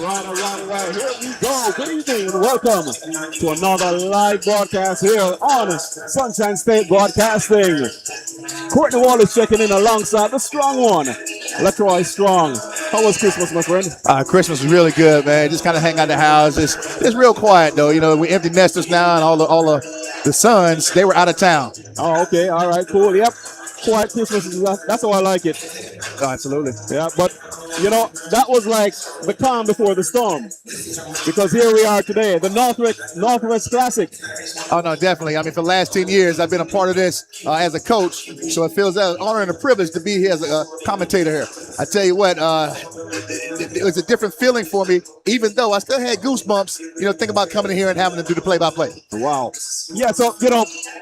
Right. Here we go. Good evening and welcome to another live broadcast here on Sunshine State Broadcasting. Courtney Wallace checking in alongside the strong one, Latroy Strong. How was Christmas, my friend? Christmas was really good, man. Just kind of hang out the house. It's real quiet though. You know, we empty nesters now, and all the sons they were out of town. Oh, okay. All right. Cool. Yep. Quiet Christmas. That's how I like it. Oh, absolutely. Yeah, but you know that was like the calm before the storm, because here we are today, the Northwest Classic. Oh no, definitely. I mean, for the last 10 years, I've been a part of this as a coach, so it feels an honor and a privilege to be here as a commentator here. I tell you what, it was a different feeling for me, even though I still had goosebumps. You know, think about coming in here and having to do the play-by-play. Wow. Yeah. So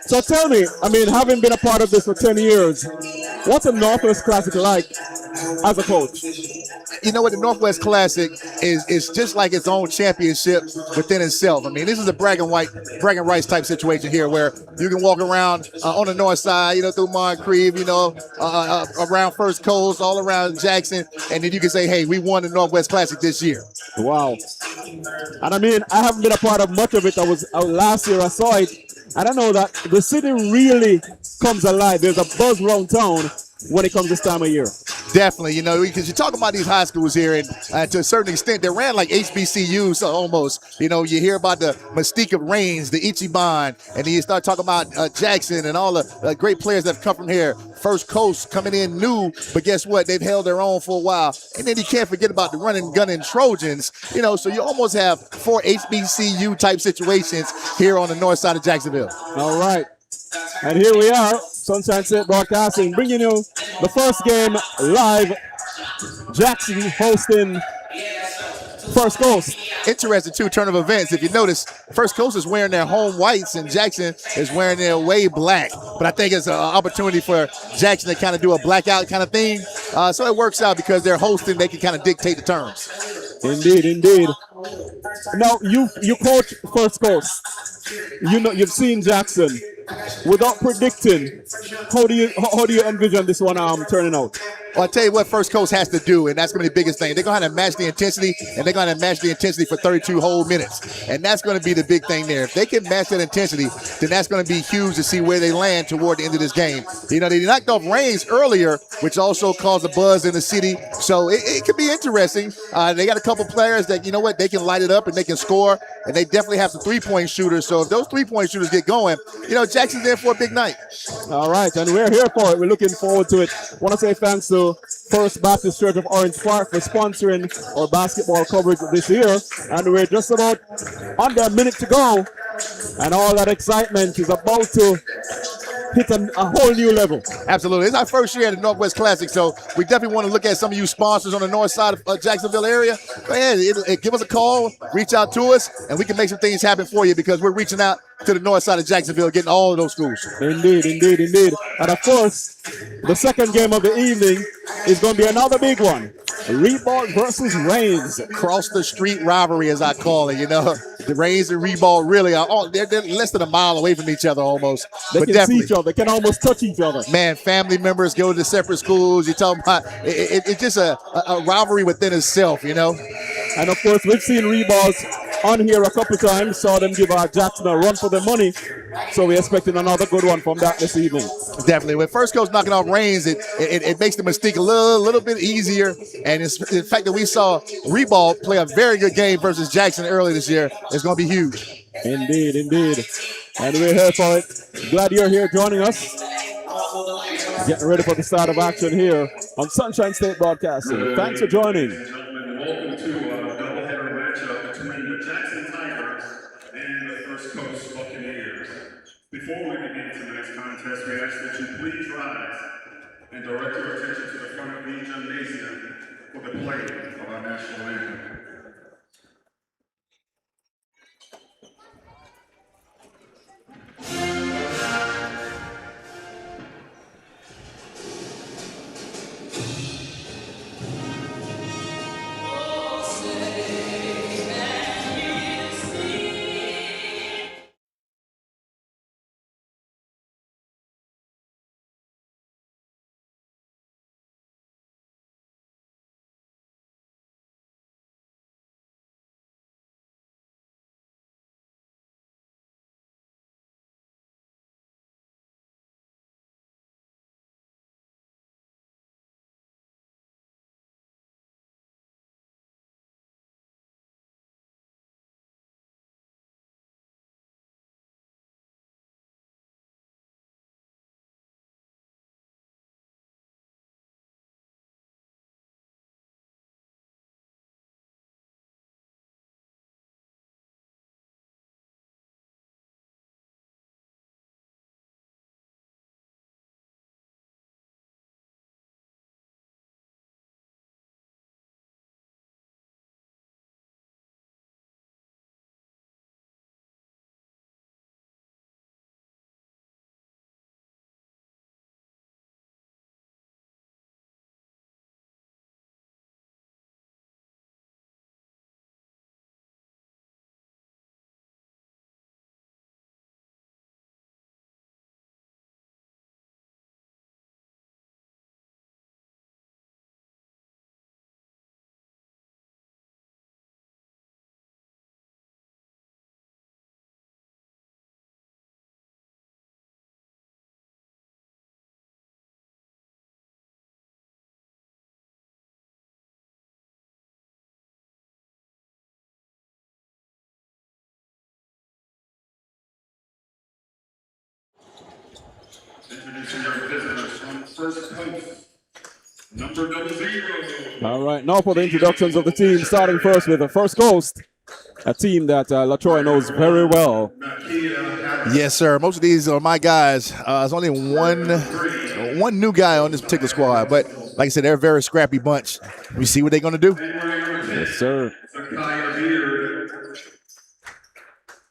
so tell me, I mean, having been a part of this for 10 years, what's a Northwest Classic like as a coach? You know what, the Northwest Classic is just like its own championship within itself. I mean, this is a bragging rights type situation here, where you can walk around on the north side, you know, through Moncrief, you know, around First Coast, all around Jackson, and then you can say, hey, we won the Northwest Classic this year. Wow. And I mean, I haven't been a part of much of it. I was out last year, I saw it, and I know that the city really comes alive. There's a buzz around town when it comes this time of year. Definitely, you know, because you're talking about these high schools here, and to a certain extent, they ran like HBCUs almost. You know, you hear about the mystique of Reigns, the Ichiban, and then you start talking about Jackson and all the great players that have come from here. First Coast coming in new, but guess what? They've held their own for a while. And then you can't forget about the running, gunning Trojans, you know, so you almost have 4 HBCU type situations here on the north side of Jacksonville. All right. And here we are, Sunshine State Broadcasting, bringing you the first game live. Jackson hosting First Coast. Interesting, too, turn of events. If you notice, First Coast is wearing their home whites and Jackson is wearing their away black. But I think it's an opportunity for Jackson to kind of do a blackout kind of thing. So it works out because they're hosting, they can kind of dictate the terms. Indeed. Now, you coach First Coast. You know, you've seen Jackson. Without predicting, how do you envision this one turning out? Well, I'll tell you what First Coast has to do, and that's going to be the biggest thing. They're going to have to match the intensity, and they're going to match the intensity for 32 whole minutes. And that's going to be the big thing there. If they can match that intensity, then that's going to be huge to see where they land toward the end of this game. You know, they knocked off Reigns earlier, which also caused a buzz in the city. So it could be interesting. They got a couple players that, you know what, they can light it up and they can score, and they definitely have some three-point shooters. So if those three-point shooters get going, you know, Jackson's there for a big night. All right, and we're here for it. We're looking forward to it. Want to say thanks to First Baptist Church of Orange Park for sponsoring our basketball coverage this year. And we're just about under a minute to go, and all that excitement is about to hit a whole new level. Absolutely. It's our first year at the Northwest Classic, so we definitely want to look at some of you sponsors on the north side of Jacksonville area. Go ahead, give us a call, reach out to us, and we can make some things happen for you, because we're reaching out to the north side of Jacksonville, getting all of those schools. Indeed. And of course, the second game of the evening is going to be another big one. Reebok versus Reigns. Across the street rivalry, as I call it, you know. The Reigns and Reebok really are they're less than a mile away from each other almost. They can see each other. They can almost touch each other. Man, family members go to separate schools. You're talking about it's just a rivalry within itself, you know. And of course, we've seen Reeboks on here a couple times, saw them give Jackson a run for their money. So we're expecting another good one from that this evening. Definitely. When First Coast knocking off Reigns, it makes the mystique a little bit easier. And it's the fact that we saw Reebok play a very good game versus Jackson early this year is going to be huge. Indeed. And we're here for it. Glad you're here joining us. Getting ready for the start of action here on Sunshine State Broadcasting. Thanks for joining. Welcome to a doubleheader matchup between the Jackson Tigers and the First Coast Buccaneers. Before we begin tonight's contest, we ask that you please rise and direct your attention to the front of the gymnasium for the play of our national anthem. to your visitors from First Coast, number 0. All right, now for the introductions of the team, starting first with the First Coast, a team that Latroy knows very well. Yes, sir. Most of these are my guys. There's only one new guy on this particular squad, but like I said, they're a very scrappy bunch. We see what they're going to do. Yes, sir.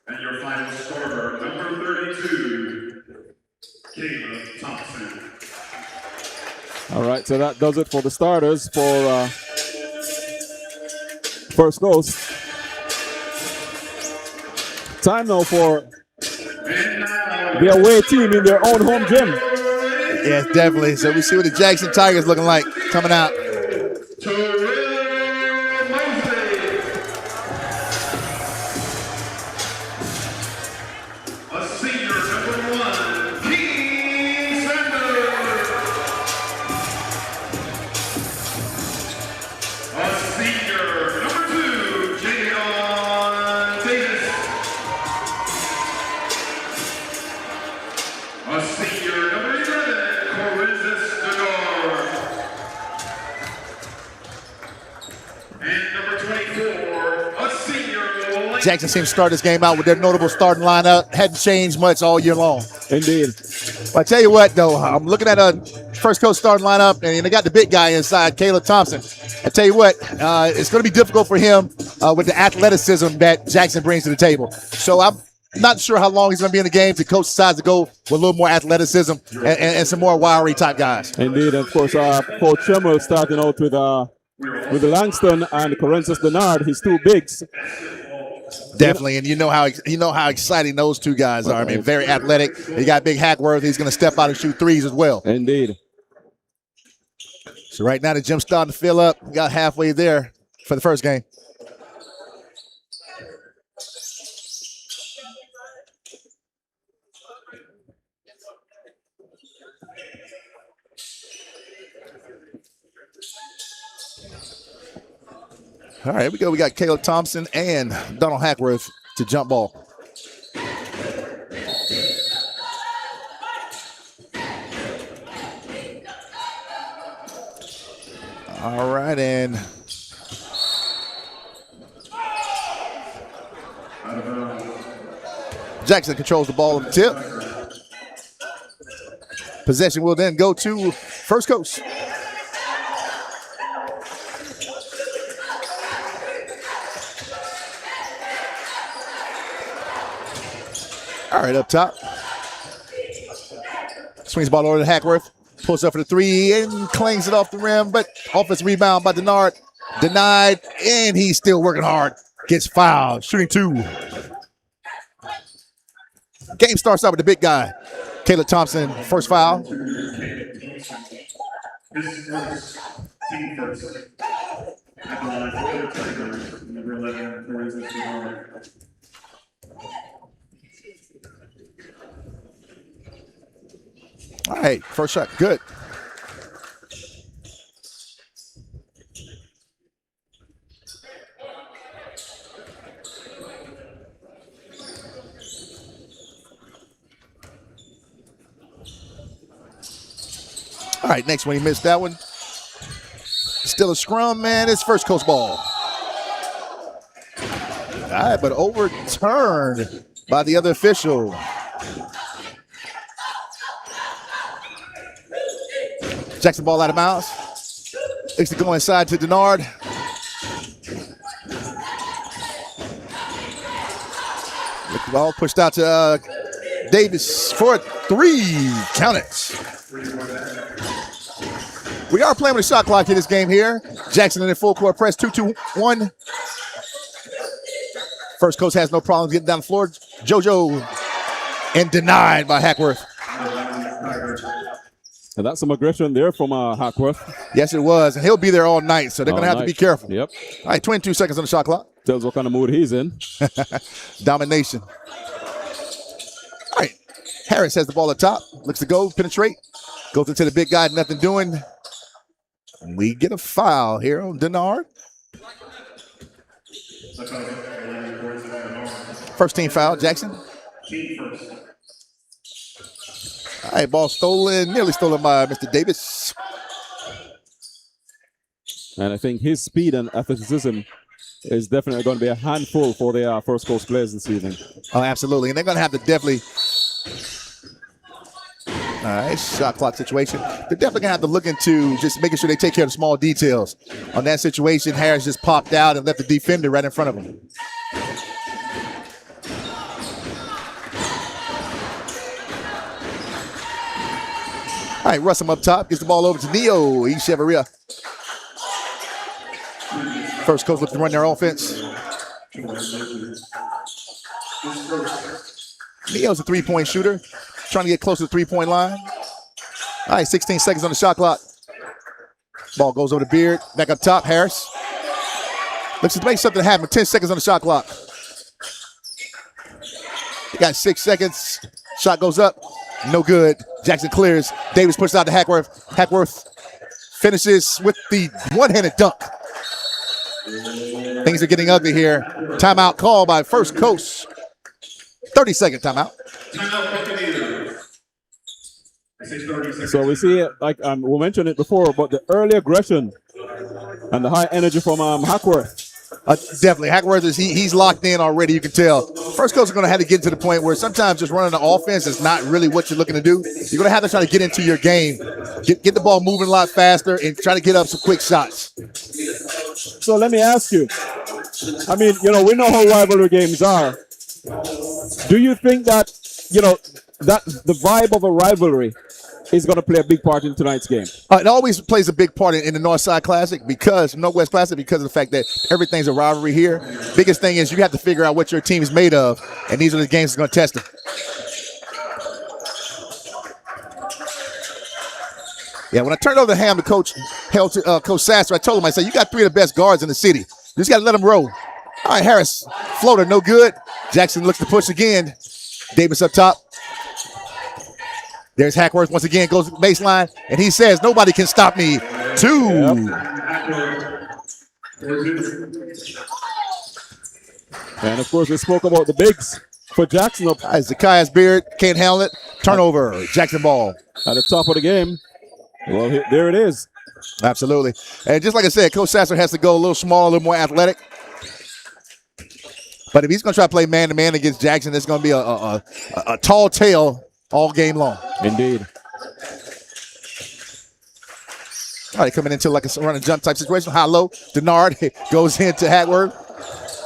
And your final scorer, number 32, Caleb Thompson. All right, so that does it for the starters for First Coast. Time now for the away team in their own home gym. Yes, definitely. So we see what the Jackson Tigers looking like coming out. Jackson seems to start this game out with their notable starting lineup. Hadn't changed much all year long. Indeed. But I tell you what, though, I'm looking at a First Coast starting lineup, and they got the big guy inside, Caleb Thompson. I tell you what, it's going to be difficult for him with the athleticism that Jackson brings to the table. So I'm not sure how long he's going to be in the game. The coach decides to go with a little more athleticism and some more wiry type guys. Indeed. Of course, Coach Schemmel starting out with Langston and Corensis Denard, his two bigs. Definitely, and you know how exciting those two guys are. I mean, very athletic. You got Big Hackworth. He's going to step out and shoot threes as well. Indeed. So right now the gym's starting to fill up. We got halfway there for the first game. All right, here we go. We got Caleb Thompson and Donald Hackworth to jump ball. All right, and Jackson controls the ball on the tip. Possession will then go to First Coast. All right, up top. Swings the ball over to Hackworth. Pulls up for the three and clings it off the rim, but offensive rebound by Denard. Denied, and he's still working hard. Gets fouled, shooting two. Game starts out with the big guy. Caleb Thompson, first foul. All right, first shot, good. All right, next one, he missed that one. Still a scrum, man. It's First Coast ball. All right, but overturned by the other official. Jackson ball out of bounds. Looks to go inside to Denard. The ball pushed out to Davis for a three. Count it. We are playing with a shot clock in this game here. Jackson in the full court press, 2-2-1. First Coast has no problem getting down the floor. JoJo and denied by Hackworth. And that's some aggression there from Hackworth. Yes, it was. And he'll be there all night, so they're going to have to be careful. Yep. All right, 22 seconds on the shot clock. Tells what kind of mood he's in. Domination. All right. Harris has the ball at top. Looks to go, penetrate. Goes into the big guy, nothing doing. We get a foul here on Denard. First team foul, Jackson. All right, ball stolen, nearly stolen by Mr. Davis. And I think his speed and athleticism is definitely going to be a handful for the First Coast players this evening. Oh, absolutely. And they're going to have to definitely. All right, shot clock situation. They're definitely going to have to look into just making sure they take care of the small details. On that situation, Harris just popped out and left the defender right in front of him. All right, Russell up top, gets the ball over to Neo Echeverria. First Coast looking to run their offense. Neo's a three-point shooter, trying to get close to the three-point line. All right, 16 seconds on the shot clock. Ball goes over to Beard, back up top, Harris. Looks to make something happen, 10 seconds on the shot clock. He got 6 seconds, shot goes up, no good. Jackson clears, Davis pushes out to Hackworth. Hackworth finishes with the one-handed dunk. Things are getting ugly here. Timeout call by First Coast. 30-second timeout. So we see, like we mentioned it before, but the early aggression and the high energy from Hackworth. Definitely. Hackworth he's locked in already, you can tell. First Coast are going to have to get to the point where sometimes just running the offense is not really what you're looking to do. You're going to have to try to get into your game, get the ball moving a lot faster, and try to get up some quick shots. So let me ask you, I mean, we know how rivalry games are. Do you think that, that the vibe of a rivalry is going to play a big part in tonight's game? It always plays a big part in the Northwest Classic because of the fact that everything's a rivalry here. Biggest thing is you have to figure out what your team is made of, and these are the games that's going to test them. Yeah, when I turned over the ham to Coach Sasser, I told him, I said, you got 3 of the best guards in the city. You just got to let them roll. All right, Harris, floater, no good. Jackson looks to push again. Davis up top. There's Hackworth once again, goes baseline, and he says, nobody can stop me. 2. And, of course, we spoke about the bigs for Jackson. Zacchaeus Beard can't handle it. Turnover, Jackson ball. At the top of the game. Well, there it is. Absolutely. And just like I said, Coach Sasser has to go a little smaller, a little more athletic. But if he's going to try to play man-to-man against Jackson, it's going to be a tall tale all game long. Indeed. All right, coming into like a run and jump type situation. High low. Denard goes into Hackworth.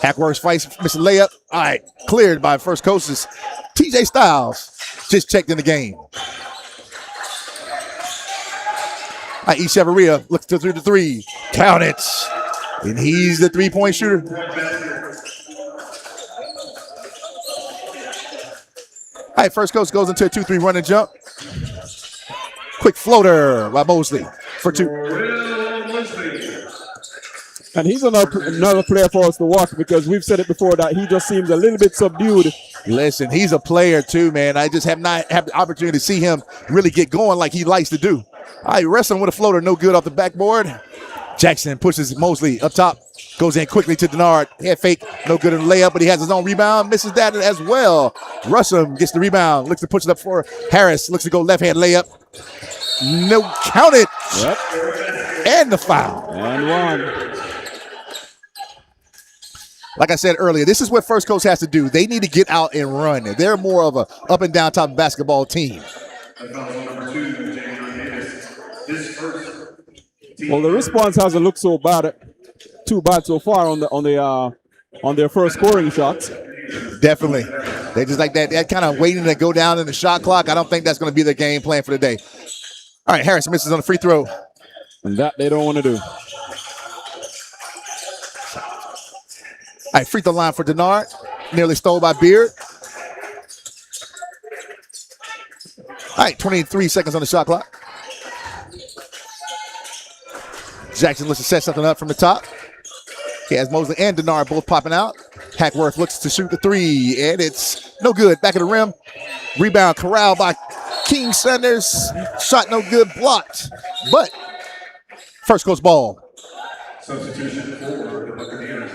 Hackworth fights, misses layup. All right, cleared by First Coast's TJ Styles. Just checked in the game. All right, Echeverria looks through the 3. Count it. And he's the 3-point shooter. All right, First Coast goes into a 2-3 run and jump. Quick floater by Mosley for 2. And he's another player for us to watch because we've said it before that he just seems a little bit subdued. Listen, he's a player too, man. I just have not had the opportunity to see him really get going like he likes to do. All right, wrestling with a floater, no good off the backboard. Jackson pushes Mosley up top, goes in quickly to Denard. Head fake, no good in the layup, but he has his own rebound, misses that as well. Russell gets the rebound, looks to push it up for Harris, looks to go left-hand layup. No, count it. Yep. And the foul. And 1. Like I said earlier, this is what First Coast has to do. They need to get out and run. They're more of a up and down type basketball team. Well, the response hasn't looked too bad so far on their first scoring shots. Definitely. They just like that kind of waiting to go down in the shot clock. I don't think that's going to be their game plan for the day. All right, Harris misses on the free throw. And that they don't want to do. All right, free throw line for Denard. Nearly stole by Beard. All right, 23 seconds on the shot clock. Jackson looks to set something up from the top. He has Mosley and Denard both popping out. Hackworth looks to shoot the 3, and it's no good. Back of the rim. Rebound corralled by King Sanders. Shot no good, blocked. But First Coast ball. Substitution for the Buccaneers.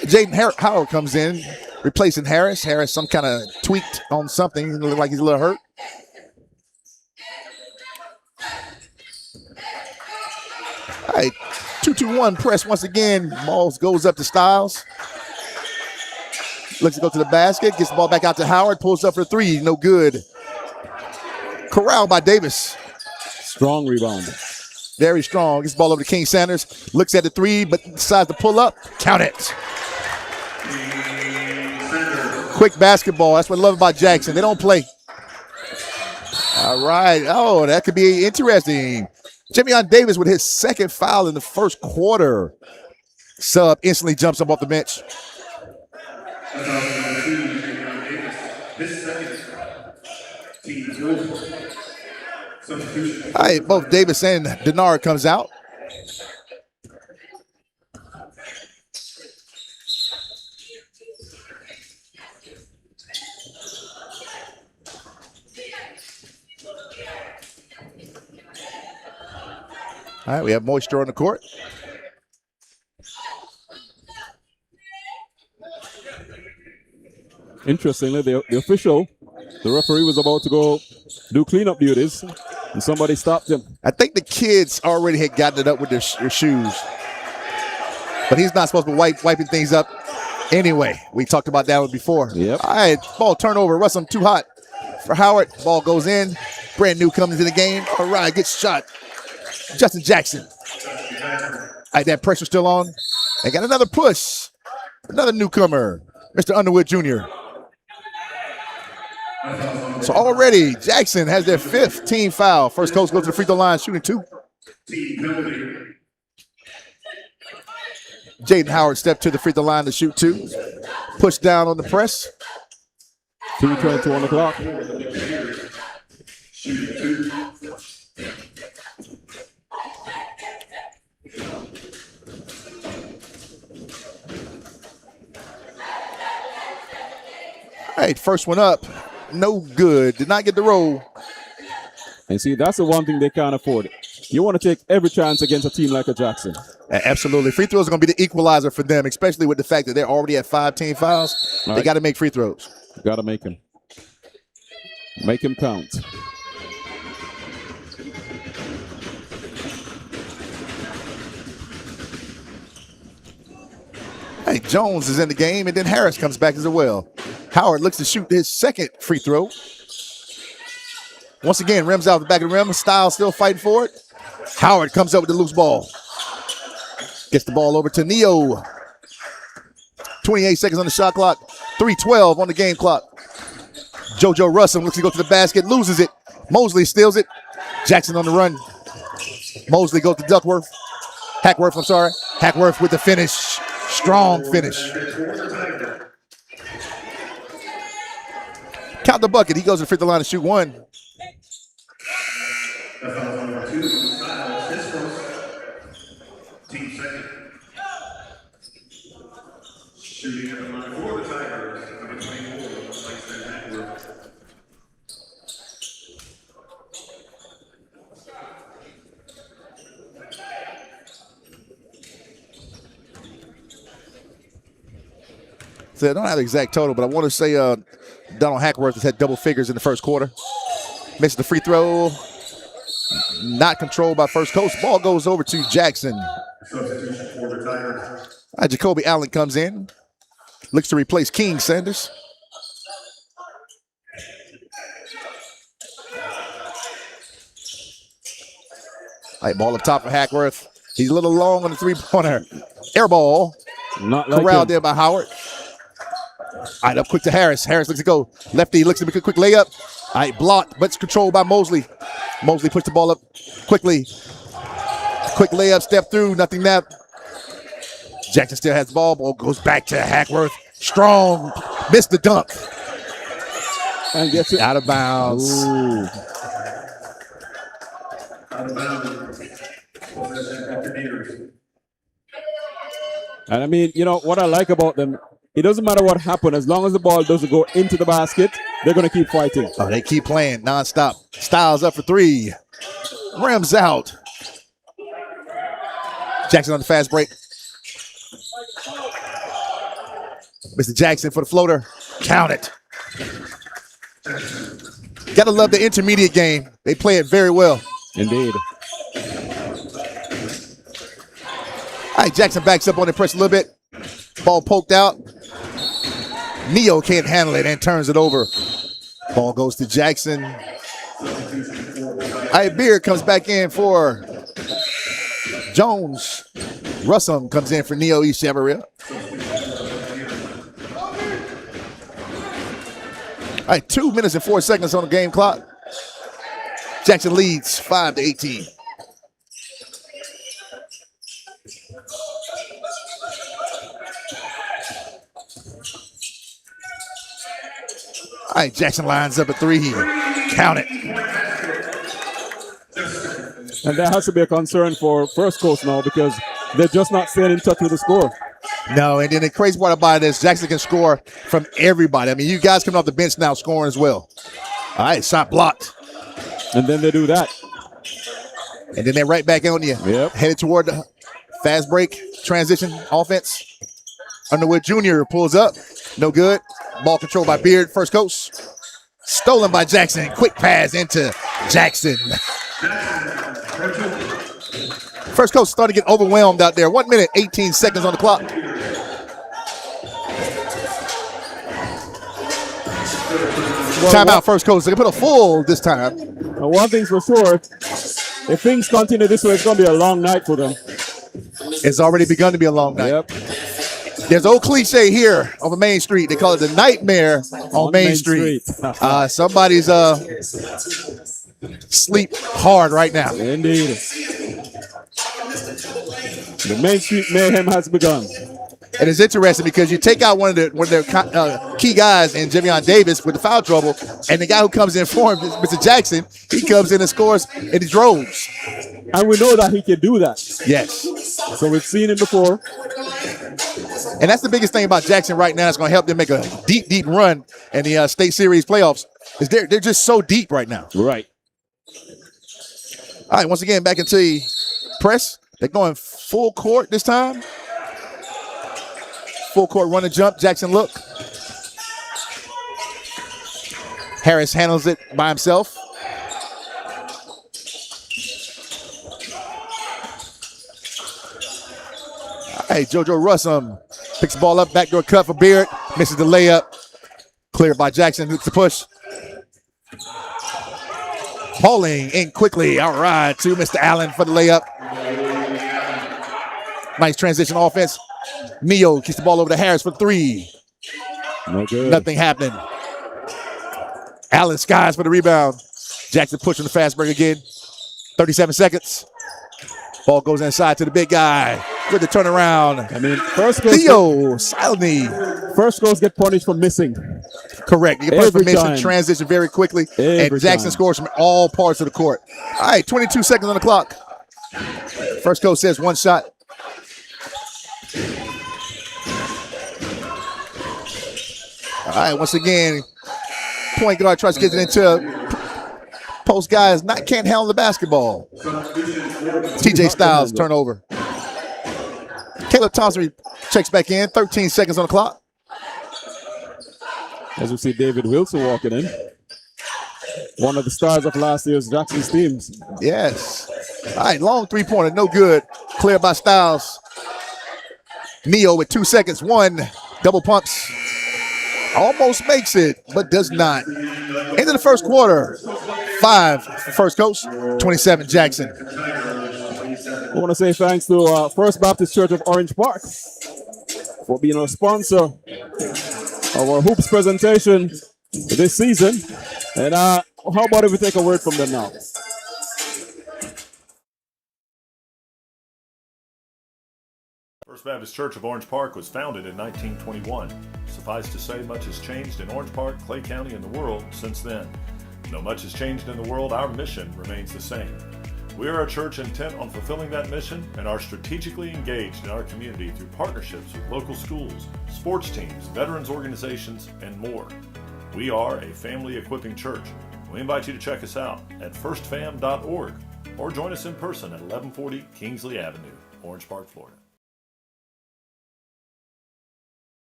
Jaden Howard comes in. replacing Harris. Harris some kind of tweaked on something. He looked like he's a little hurt. All right, 2-2-1 press once again. Ball goes up to Styles. Looks to go to the basket. Gets the ball back out to Howard. Pulls up for three. No good. Corralled by Davis. Strong rebound. Very strong. Gets the ball over to King Sanders. Looks at the three, but decides to pull up. Count it. Quick basketball. That's what I love about Jackson. They don't play. All right. Oh, that could be interesting. Jimmy Davis with his second foul in the first quarter. Sub instantly jumps up off the bench. All right, both Davis and Denard comes out. All right, we have moisture on the court. Interestingly, the official, the referee, was about to go do cleanup duties, and somebody stopped him. I think the kids already had gotten it up with their shoes, but he's not supposed to be wiping things up anyway. We talked about that one before. Yep. All right, ball turnover. Russell too hot for Howard. Ball goes in. Brand new comes into the game. All right, gets shot. Justin Jackson. All right, that pressure still on. They got another push. Another newcomer, Mr. Underwood Jr. So already Jackson has their fifth team foul. First coach goes to the free throw line, shooting two. Jaden Howard stepped to the free throw line to shoot two. Push down on the press. 2:22 on the clock. All right, first one up. No good. Did not get the roll. And see, that's the one thing they can't afford. You want to take every chance against a team like a Jackson. Absolutely. Free throws are going to be the equalizer for them, especially with the fact that they're already at 5 team fouls. They got to make free throws. Got to make them. Make him count. Hey, Jones is in the game, and then Harris comes back as well. Howard looks to shoot his second free throw. Once again, rims out the back of the rim. Styles still fighting for it. Howard comes up with the loose ball. Gets the ball over to Neo. 28 seconds on the shot clock. 3:12 on the game clock. JoJo Russell looks to go to the basket, loses it. Mosley steals it. Jackson on the run. Mosley goes to Duckworth. Hackworth, I'm sorry. Hackworth with the finish. Strong finish. Count the bucket. He goes to the free throw line to shoot one. Team second. Shooting at the line for the Tigers. Number 24, Langston Hackworth. So I don't have the exact total, but I want to say Donald Hackworth has had double figures in the first quarter. Missed the free throw. Not controlled by first coach. Ball goes over to Jackson. Substitution for the Tigers. Jacoby Allen comes in. Looks to replace King Sanders. All right, ball up top for Hackworth. He's a little long on the three-pointer. Air ball. Not like Corralled him. there by Howard. All right, up quick to Harris. Harris looks to go. Lefty looks to make a quick layup. All right, blocked, but it's controlled by Mosley. Mosley puts the ball up quickly. Quick layup, step through, nothing that. Jackson still has the ball. Ball goes back to Hackworth. Strong. Missed the dunk. And gets it. Out of bounds. Ooh. Out of bounds. Possession Buccaneers. And I mean, you know, what I like about them, it doesn't matter what happened. As long as the ball doesn't go into the basket, they're going to keep fighting. Oh, they keep playing nonstop. Styles up for three. Rims out. Jackson on the fast break. Mr. Jackson for the floater. Count it. Gotta love the intermediate game. They play it very well. Indeed. All right, Jackson backs up on the press a little bit. Ball poked out. Neo can't handle it and turns it over. Ball goes to Jackson. All right, Beard comes back in for Jones. Russum comes in for Neo Echeverria. All right, 2 minutes and 4 seconds on the game clock. Jackson leads 5-18. All right, Jackson lines up a three. Count it. And that has to be a concern for First Coast now because they're just not staying in touch with the score. No, and then the crazy part about it is Jackson can score from everybody. I mean, you guys coming off the bench now scoring as well. All right, shot blocked. And then they do that. And then they're right back on you. Yep. Headed toward the fast break transition offense. Underwood Jr. pulls up. No good. Ball controlled by Beard. First Coast. Stolen by Jackson. Quick pass into Jackson. First Coast starting to get overwhelmed out there. 1 minute, 18 seconds on the clock. Timeout, First Coast. They can put a full this time. One thing's for sure, if things continue this way, it's going to be a long night for them. It's already begun to be a long night. Yep. There's an old cliche here on Main Street. They call it the nightmare on Main Street. Somebody's sleep hard right now. Indeed. The Main Street mayhem has begun. And it's interesting because you take out one of their key guys in Javion Davis with the foul trouble, and the guy who comes in for him, Mr. Jackson, he comes in and scores in the droves. And we know that he can do that. Yes. So we've seen it before. And that's the biggest thing about Jackson right now. It's going to help them make a deep, deep run in the State Series playoffs. Is they're just so deep right now. Right. All right, once again, back into the press. They're going full court this time. Full court run and jump. Jackson look. Harris handles it by himself. Hey, JoJo Russum picks the ball up, backdoor cut for Beard, misses the layup. Cleared by Jackson, looks to push. Pauling in quickly, all right, to Mr. Allen for the layup. Nice transition offense. Neo kicks the ball over to Harris for three. No good. Nothing happening. Allen skies for the rebound. Jackson pushing the fast break again. 37 seconds. Ball goes inside to the big guy. Good to turn around. I mean, First Coast. Theo Silney. First Coast get punished for missing. Correct. You get punished for Every missing, time. transition very quickly. Every And Jackson time. scores from all parts of the court. All right, 22 seconds on the clock. First Coast says one shot. All right, once again, point guard tries to get it into post guys, can't handle the basketball. TJ Styles turnover. Caleb Thompson checks back in, 13 seconds on the clock. As we see David Wilson walking in. One of the stars of last year's Jackson's teams. Yes. All right, long three-pointer, no good. Cleared by Styles. Neo with 2 seconds, one, double pumps. Almost makes it, but does not. Into the first quarter, 5 First Coast, 27 Jackson. I want to say thanks to First Baptist Church of Orange Park for being our sponsor of our hoops presentation this season. And how about if we take a word from them now? First Baptist Church of Orange Park was founded in 1921. Suffice to say, much has changed in Orange Park, Clay County, and the world since then. Though much has changed in the world, our mission remains the same. We are a church intent on fulfilling that mission and are strategically engaged in our community through partnerships with local schools, sports teams, veterans organizations, and more. We are a family equipping church. We invite you to check us out at firstfam.org or join us in person at 1140 Kingsley Avenue, Orange Park, Florida.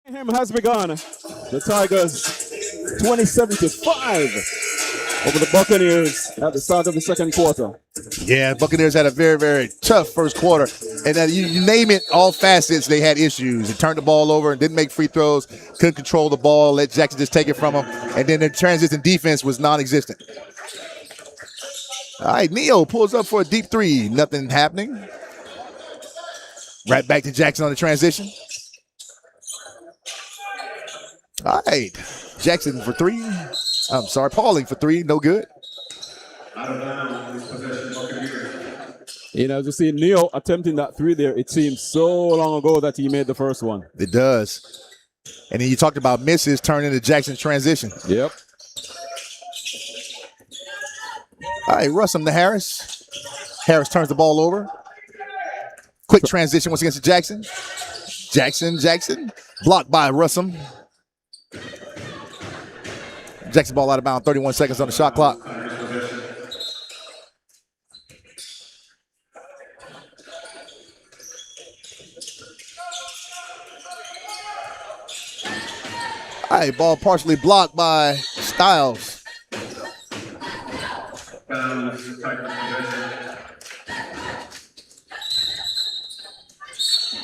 Him has begun. The Tigers 27-5 over the Buccaneers at the start of the second quarter. Yeah, Buccaneers had a very, very tough first quarter. And then you name it, all facets, they had issues. They turned the ball over and didn't make free throws, couldn't control the ball, let Jackson just take it from them. And then their transition defense was non-existent. All right, Neo pulls up for a deep three. Nothing happening. Right back to Jackson on the transition. All right, Jackson for three. I'm sorry, Pauling for three. No good. You know, to see Neo attempting that three there, it seems so long ago that he made the first one. It does. And then you talked about misses turn into Jackson's transition. Yep. All right, Russell to Harris. Harris turns the ball over. Quick transition once again to Jackson. Jackson. Blocked by Russell. Jackson ball out of bounds, 31 seconds on the shot clock. All right, ball partially blocked by Styles.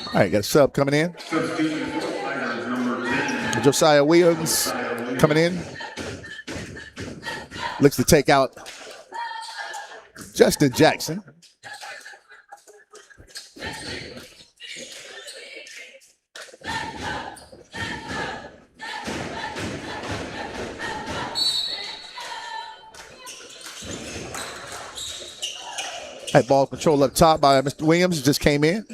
All right, got a sub coming in. Josiah Williams coming in. Looks to take out Justin Jackson. That ball control up top by Mr. Williams just came in.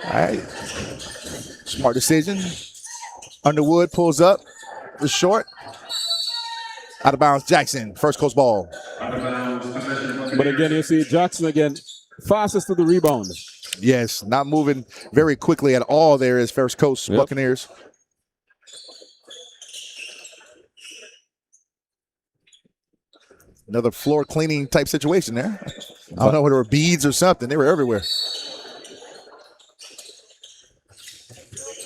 All right. Smart decision. Underwood pulls up. The short. Out of bounds, Jackson. First Coast ball. But again, you see Jackson again, fastest to the rebound. Yes, not moving very quickly at all there is First Coast Buccaneers. Another floor cleaning type situation there. I don't know whether it were beads or something. They were everywhere.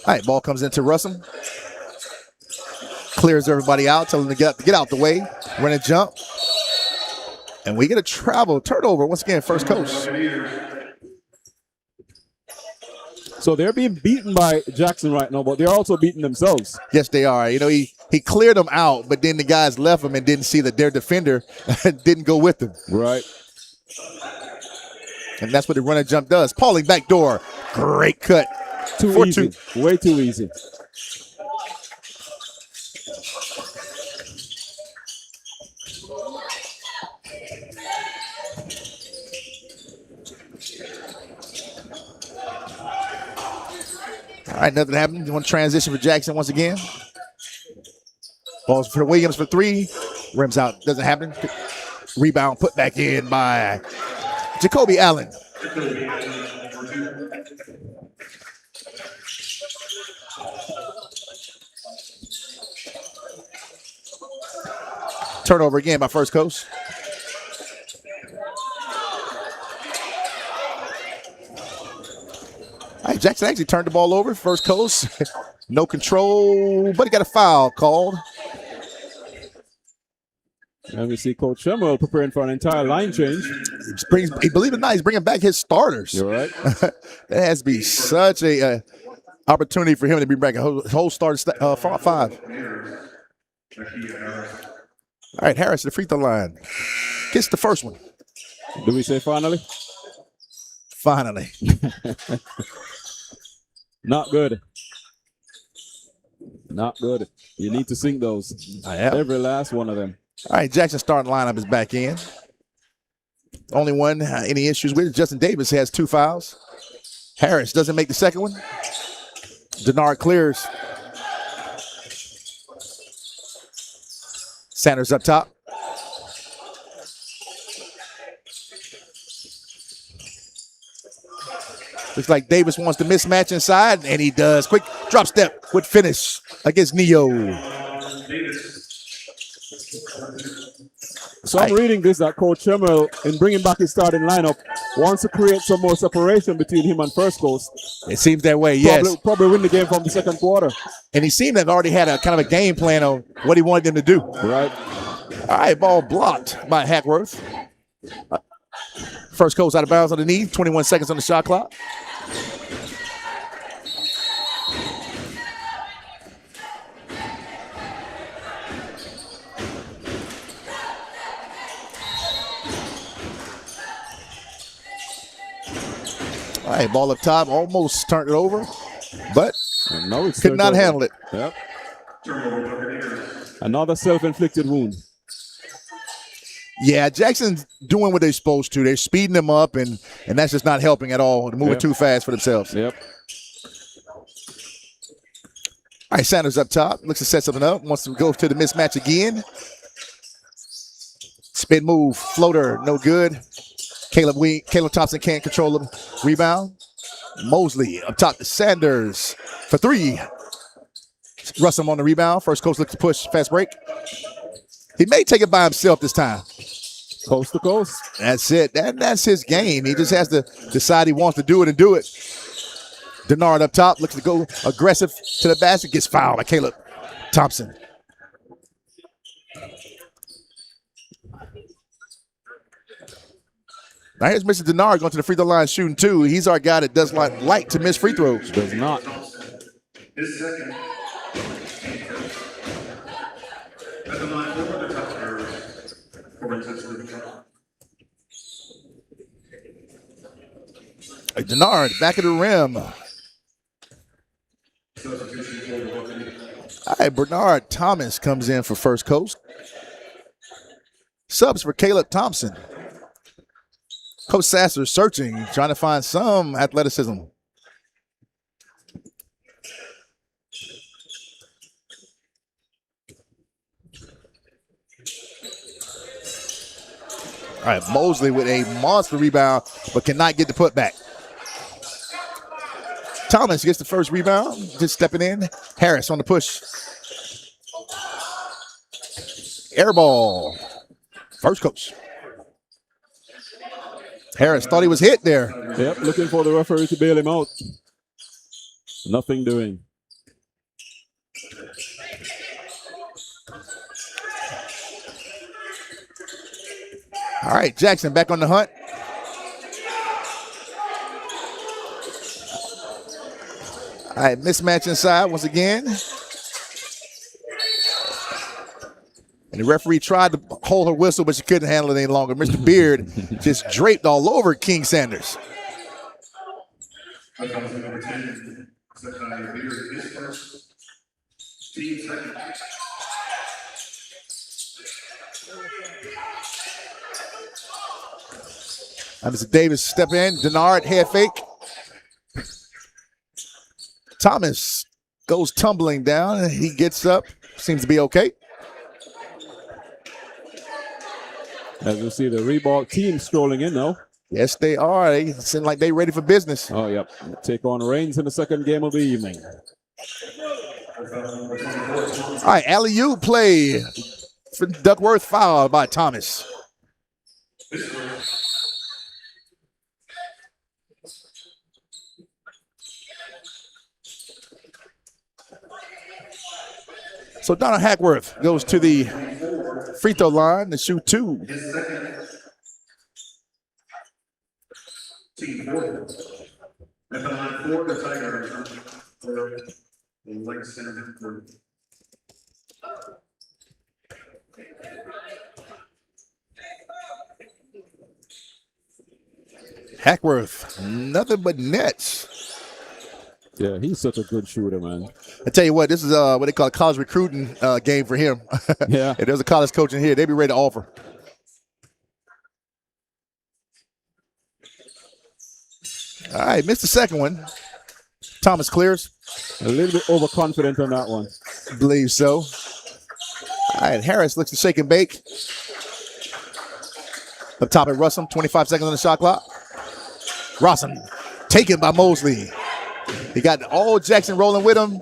All right, ball comes into Russell. Clears everybody out, telling them to get out the way. Run a jump. And we get a travel turnover once again, First Coast. So they're being beaten by Jackson right now, but they're also beating themselves. Yes, they are. You know, he cleared them out, but then the guys left him and didn't see that their defender didn't go with them. Right. And that's what the run and jump does. Pauling back door. Great cut. Too easy. Way too easy. All right, nothing happened. One transition for Jackson once again. Balls for Williams for three. Rims out. Doesn't happen. Rebound put back in by Jacoby Allen. Turnover again by First Coast. All right, Jackson actually turned the ball over. First Coast. No control, but he got a foul called. And we see Coach Sherman preparing for an entire line change. Believe it or not, he's bringing back his starters. You're right. That has to be such a opportunity for him to bring back a whole start five. All right, Harris to the free throw line. Gets the first one. Do we say finally? Finally. Not good. Not good. You need to sink those. I have. Every last one of them. All right, Jackson starting lineup is back in. Only one any issues with. Justin Davis has 2 fouls. Harris doesn't make the second one. Denard clears. Sanders up top. Looks like Davis wants to mismatch inside, and he does. Quick drop step with finish against Neo. So I'm reading this that Coach Schimmel, in bringing back his starting lineup, wants to create some more separation between him and First Coast. It seems that way, yes. Probably win the game from the second quarter. And he seemed to have already had a kind of a game plan on what he wanted them to do. Right. All right, ball blocked by Hackworth. First Coast out of bounds underneath, 21 seconds on the shot clock. All right, ball up top, almost turned it over, but could not handle it. Yep. Another self-inflicted wound. Yeah, Jackson's doing what they're supposed to. They're speeding them up, and that's just not helping at all. They're moving too fast for themselves. Yep. All right, Sanders up top. Looks to set something up. Wants to go to the mismatch again. Spin move, floater, no good. Caleb Thompson can't control him. Rebound. Mosley up top to Sanders for three. Russell on the rebound. First Coast looks to push. Fast break. He may take it by himself this time. Coast to coast. That's it. That's his game. He just has to decide he wants to do it and do it. Denard up top. Looks to go aggressive to the basket. Gets fouled by Caleb Thompson. Now here's Mr. Denard going to the free throw line shooting two. He's our guy that does like to miss free throws. Does not. His second. At the line for the top Denard back of the rim. All right, Bernard Thomas comes in for First Coast. Subs for Caleb Thompson. Coach Sasser searching, trying to find some athleticism. All right, Mosley with a monster rebound, but cannot get the putback. Thomas gets the first rebound, just stepping in. Harris on the push. Air ball. First Coast. Harris thought he was hit there. Yep, looking for the referee to bail him out. Nothing doing. All right, Jackson back on the hunt. All right, mismatch inside once again. And the referee tried to hold her whistle, but she couldn't handle it any longer. Mr. Beard just draped all over King Sanders. Mr. Davis step in. Denard head fake. Thomas goes tumbling down. He gets up. Seems to be okay. As you see, the Reebok team strolling in now. Yes, they are. They seem like they're ready for business. Oh, yep. Take on Reigns in the second game of the evening. All right, alley-oop play for Duckworth, fouled by Thomas. So Donna Hackworth goes to the free throw line to shoot two. Team 4. At the line for the Tigers. For the Langston group. Hackworth, nothing but nets. Yeah, he's such a good shooter, man. I tell you what, this is what they call a college recruiting game for him. Yeah. If there's a college coach in here, they'd be ready to offer. All right, missed the second one. Thomas clears. A little bit overconfident on that one. Believe so. All right, Harris looks to shake and bake. Up top at Russell, 25 seconds on the shot clock. Rossum taken by Mosley. He got all Jackson rolling with him.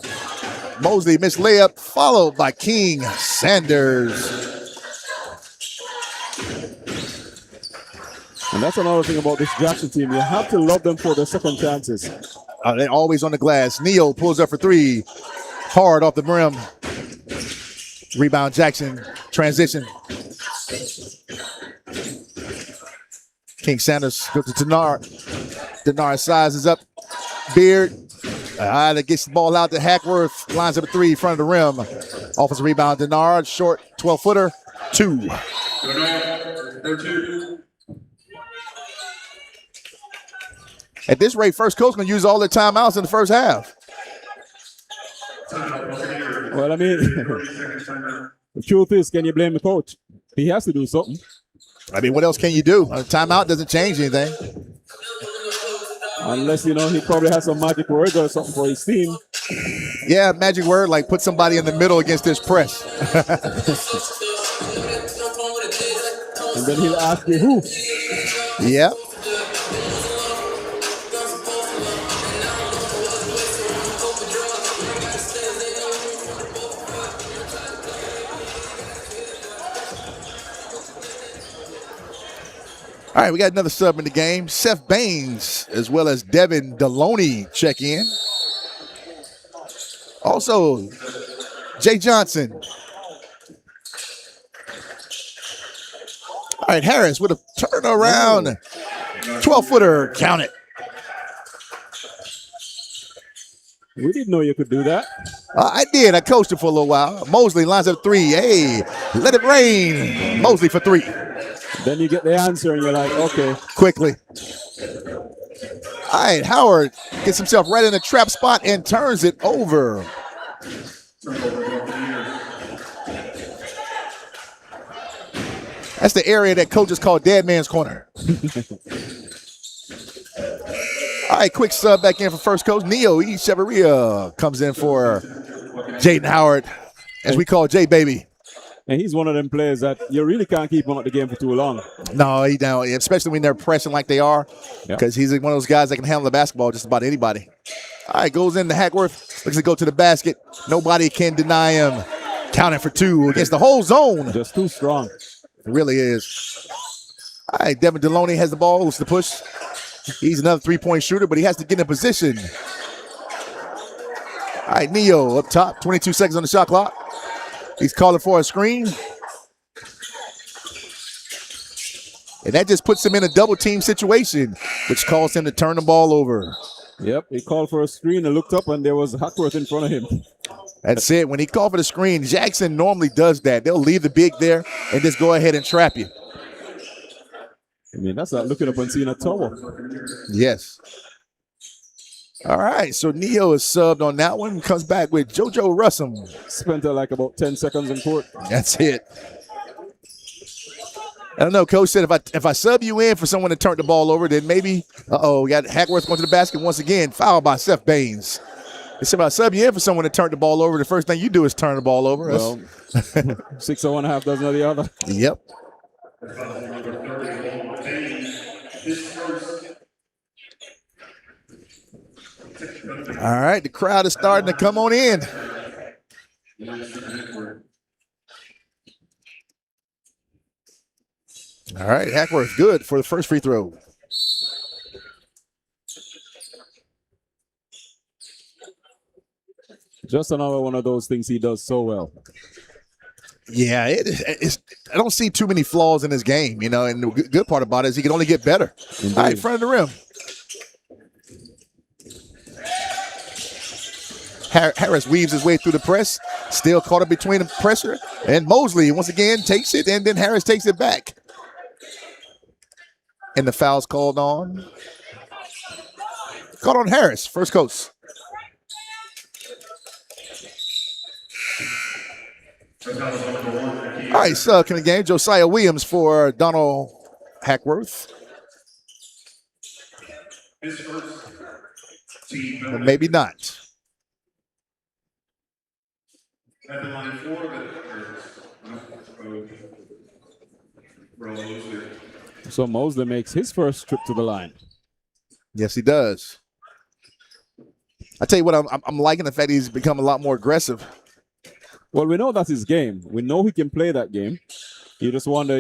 Mosley missed layup, followed by King Sanders. And that's another thing about this Jackson team. You have to love them for their second chances. They're always on the glass. Neo pulls up for three. Hard off the rim. Rebound Jackson. Transition. King Sanders goes to Denard. Denard sizes up. Beard. That gets the ball out to Hackworth. Lines up a three in front of the rim. Offensive rebound, Denard. Short 12-footer. Two. At this rate, first coach going to use all their timeouts in the first half. Well, I mean, the truth is, can you blame the coach? He has to do something. I mean, what else can you do? A timeout doesn't change anything. Unless, you know, he probably has some magic words or something for his team. Yeah, magic word, like put somebody in the middle against this press. And then he'll ask you who. Yeah. All right, we got another sub in the game. Seth Baines, as well as Devin Deloney, check in. Also, Jay Johnson. All right, Harris with a turnaround. 12-footer, count it. We didn't know you could do that. I did. I coached it for a little while. Mosley lines up three. Hey, let it rain. Mosley for three. Then you get the answer and you're like, okay. Quickly. All right, Howard gets himself right in the trap spot and turns it over. That's the area that coaches call dead man's corner. All right, quick sub back in for first coach. Neo Echeverria comes in for Jaden Howard, as we call J Baby. And he's one of them players that you really can't keep him at the game for too long. No, he don't, especially when they're pressing like they are, because he's one of those guys that can handle the basketball just about anybody. All right, goes into Hackworth, looks to go to the basket. Nobody can deny him. Counting for two against the whole zone. Just too strong. It really is. All right, Devin Deloney has the ball, looks to push. He's another three-point shooter, but he has to get in position. All right, Neo up top, 22 seconds on the shot clock. He's calling for a screen. And that just puts him in a double-team situation, which caused him to turn the ball over. Yep, he called for a screen and looked up, and there was Hackworth in front of him. That's it. When he called for the screen, Jackson normally does that. They'll leave the big there and just go ahead and trap you. I mean, that's not looking up and seeing a towel. Yes. All right, so Neo is subbed on that one. Comes back with JoJo Russum. Spent like about 10 seconds in court. That's it. I don't know. Coach said if I sub you in for someone to turn the ball over, then maybe, we got Hackworth going to the basket once again. Fouled by Seth Baines. They said if I sub you in for someone to turn the ball over, the first thing you do is turn the ball over. Well, 6 of one, half dozen of the other. Yep. All right, the crowd is starting to come on in. All right, Hackworth good for the first free throw. Just another one of those things he does so well. Yeah, I don't see too many flaws in his game, and the good part about it is he can only get better. Indeed. All right, front of the rim. Harris weaves his way through the press, still caught up between the pressure, and Mosley once again takes it, and then Harris takes it back. And the foul's called on. Called on Harris, first coach. All right, suck in the game. Josiah Williams for Donald Hackworth. But maybe not. So Mosley makes his first trip to the line. Yes, he does. I tell you what, I'm liking the fact he's become a lot more aggressive. Well, we know that's his game. We know he can play that game. You just wonder,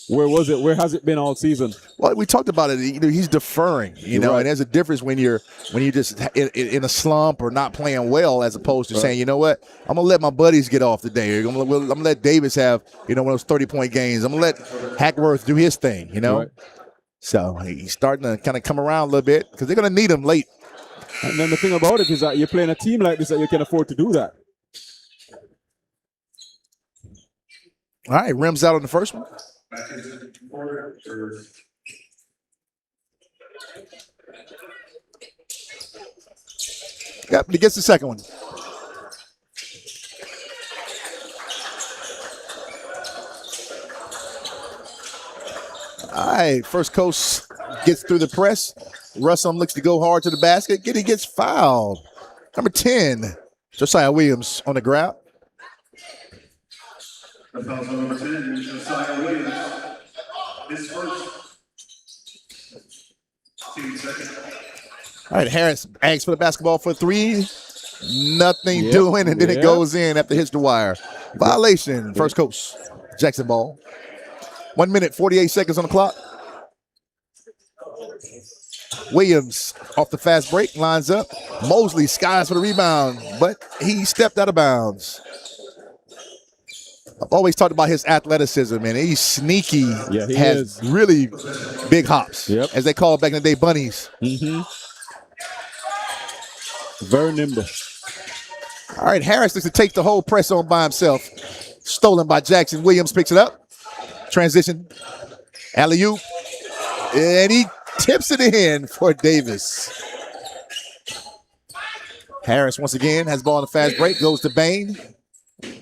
Where was it? Where has it been all season? Well, we talked about it. You know, he's deferring. You know, Right. and there's a difference when you're just in a slump or not playing well, as opposed to saying, you know what, I'm gonna let my buddies get off today. I'm gonna let Davis have one of those 30-point games. I'm gonna let Hackworth do his thing. You know, Right. so he's starting to kind of come around a little bit because they're gonna need him late. And then the thing about it is that you're playing a team like this that you can afford to do that. All right, rims out on the first one. Back into the quarter. Yep, he gets the second one. All right, First Coast gets through the press. Russell looks to go hard to the basket. He gets fouled. Number 10, Josiah Williams on the grab. The foul's on number 10, Josiah Williams. His first. Team second. All right, Harris asks for the basketball for three. Nothing Yep, doing, and then it yep. goes in after it hits the wire. Violation, First Coast. Jackson ball. 1 minute, 48 seconds on the clock. Williams off the fast break, lines up. Mosley skies for the rebound, but he stepped out of bounds. I've always talked about his athleticism, and he's sneaky. Yeah, he has is. really big hops, Yep. as they call it back in the day, bunnies. Very nimble. All right, Harris looks to take the whole press on by himself. Stolen by Jackson. Williams picks it up. Transition. Alley-oop. And he tips it in for Davis. Harris once again has the ball on the fast break. Goes to Bain.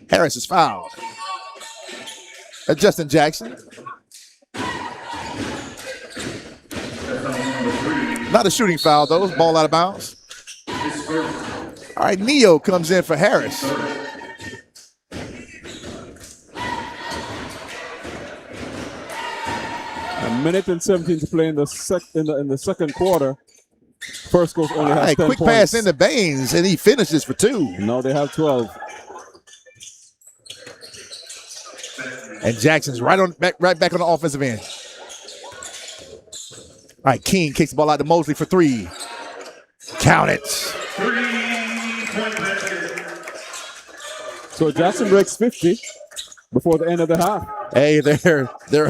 Harris is fouled. Justin Jackson. Not a shooting foul, though. Ball out of bounds. All right, Neo comes in for Harris. A minute and 17 to play in the second quarter. First Coast only All has right, 10 quick points. pass into Baines, and he finishes for two. Now they have 12. And Jackson's right back on the offensive end. All right, King kicks the ball out to Mosley for three. Count it. 3-point basket. So Jackson breaks 50 before the end of the half. Hey, they're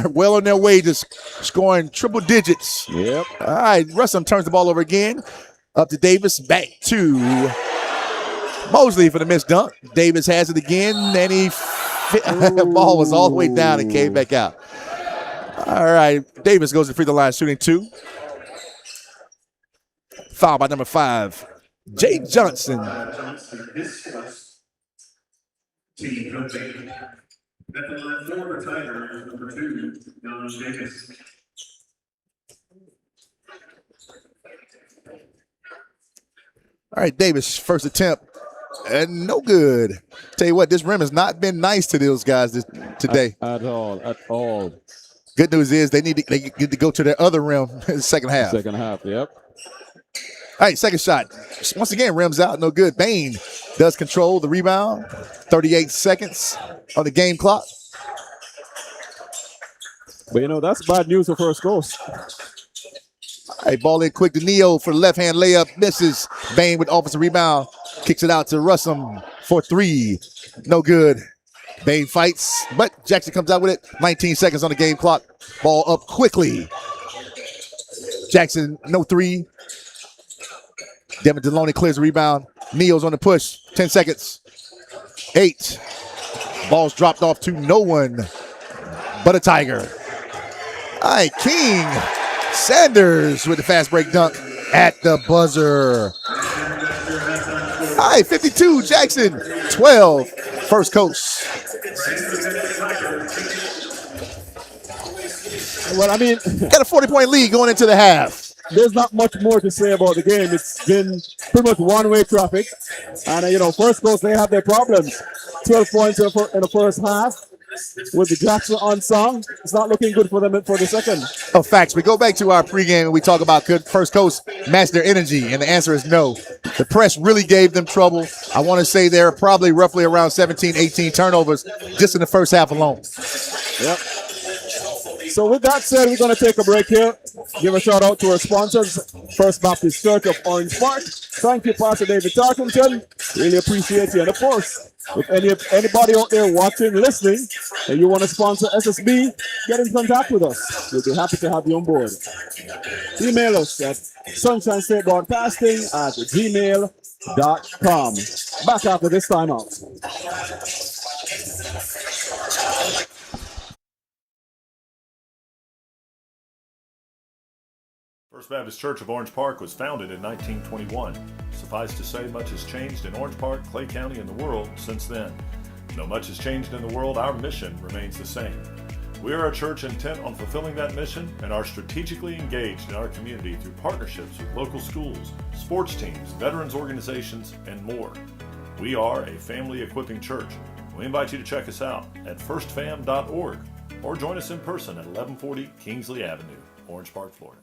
well on their way to scoring triple digits. Yep. All right, Russell turns the ball over again. Up to Davis, back to Mosley for the missed dunk. Davis has it again, and the ball was all the way down and came back out. All right, Davis goes to free throw line shooting two. Foul by number 5, Jay Johnson. Johnson, his first. Team helping. At the line for the Tigers, number 2, Don Davis. All right, Davis, first attempt, and no good. Tell you what, this rim has not been nice to those guys today. At all. Good news is they get to go to their other rim in the second half. Second half, yep. All right, second shot. Once again, rims out, no good. Bain does control the rebound. 38 seconds on the game clock. But that's bad news for First Coast. All right, ball in quick to Neo for the left-hand layup. Misses. Bain with offensive rebound. Kicks it out to Russell for three. No good. Bain fights, but Jackson comes out with it. 19 seconds on the game clock. Ball up quickly. Jackson, no three. Devin Deloney clears the rebound. Neo's on the push. 10 seconds. 8. Ball's dropped off to no one but a Tiger. All right, King Sanders with the fast break dunk at the buzzer. All right, 52, Jackson. 12, First Coast. Well, I mean, Got a 40-point lead going into the half. there's not much more to say about the game. It's been pretty much one-way traffic. And, First Coast, they have their problems. 12 points in the first half with the Jackson unsung. It's not looking good for them for the second. Oh, facts. We go back to our pregame and we talk about could First Coast match their energy, and the answer is no. The press really gave them trouble. I want to say there are probably roughly around 17, 18 turnovers just in the first half alone. Yep. So with that said, we're going to take a break here. Give a shout out to our sponsors, First Baptist Church of Orange Park. Thank you, Pastor David Tarkington. Really appreciate you. And of course, if anybody out there watching, listening, and you want to sponsor SSB, get in contact with us. We'll be happy to have you on board. Email us at sunshinestateBroadcasting@gmail.com. Back after this time out. First Baptist Church of Orange Park was founded in 1921. Suffice to say, much has changed in Orange Park, Clay County, and the world since then. Though much has changed in the world, our mission remains the same. We are a church intent on fulfilling that mission and are strategically engaged in our community through partnerships with local schools, sports teams, veterans organizations, and more. We are a family equipping church. We invite you to check us out at firstfam.org or join us in person at 1140 Kingsley Avenue, Orange Park, Florida.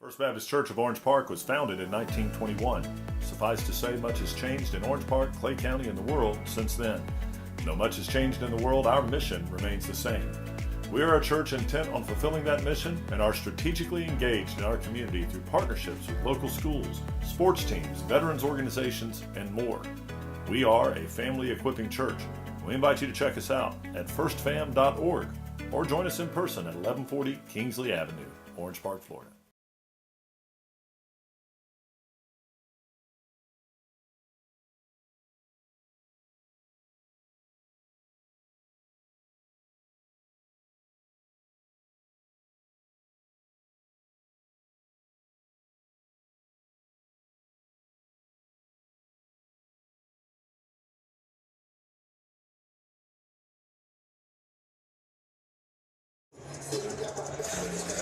First Baptist Church of Orange Park was founded in 1921. Suffice to say, much has changed in Orange Park, Clay County, and the world since then. Though much has changed in the world, our mission remains the same. We are a church intent on fulfilling that mission and are strategically engaged in our community through partnerships with local schools, sports teams, veterans organizations, and more. We are a family equipping church. We invite you to check us out at firstfam.org or join us in person at 1140 Kingsley Avenue, Orange Park, Florida.